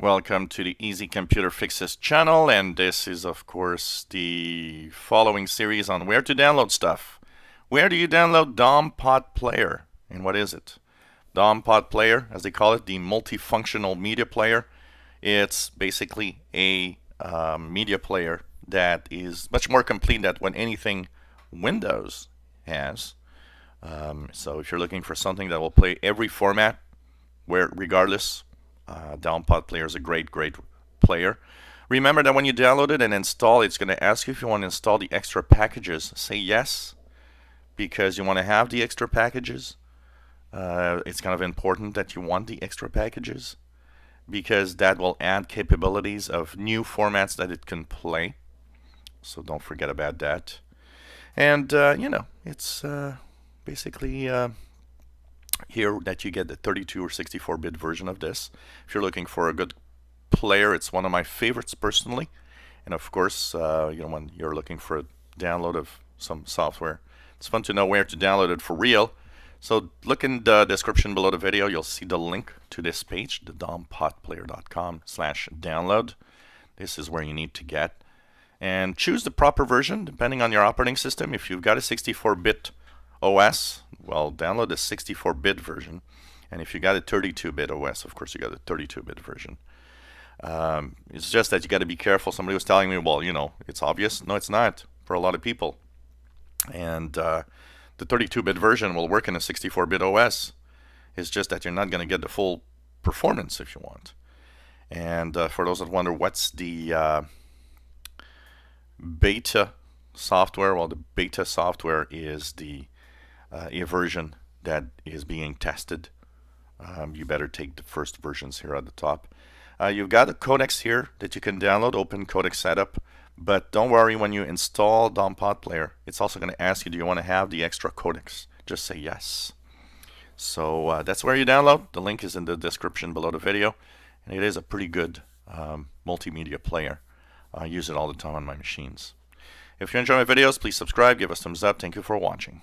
Welcome to the Easy Computer Fixes channel, and this is of course the following series on where to download stuff. Where do you download Daumpotplayer, and what is it? Daumpotplayer, as they call it, the multifunctional media player. It's basically a media player that is much more complete than what anything Windows has. So if you're looking for something that will play every format, regardless, Daumpotplayer is a great player. Remember that when you download it and install, it's going to ask you if you want to install the extra packages. Say yes, because you want to have the extra packages. It's kind of important that you want the extra packages, because that will add capabilities of new formats that it can play. So don't forget about that. And it's basically here that you get the 32 or 64-bit version of this. If you're looking for a good player, it's one of my favorites personally. And of course, when you're looking for a download of some software, it's fun to know where to download it for real. So look in the description below the video. You'll see the link to this page, the daumpotplayer.com/download. This is where you need to get. And choose the proper version depending on your operating system. If you've got a 64-bit OS, well, download the 64-bit version. And if you got a 32-bit OS, of course you got a 32-bit version. It's just that you got to be careful. Somebody was telling me, well, it's obvious. No, it's not for a lot of people. And the 32-bit version will work in a 64-bit OS. It's just that you're not going to get the full performance if you want. And for those that wonder what's the beta software, well, the beta software is the a version that is being tested. You better take the first versions here at the top. You've got the codecs here that you can download, open codec setup. But don't worry, when you install Daumpotplayer, it's also going to ask you, do you want to have the extra codecs? Just say yes. So that's where you download. The link is in the description below the video. And it is a pretty good multimedia player. I use it all the time on my machines. If you enjoy my videos, please subscribe, give us a thumbs up. Thank you for watching.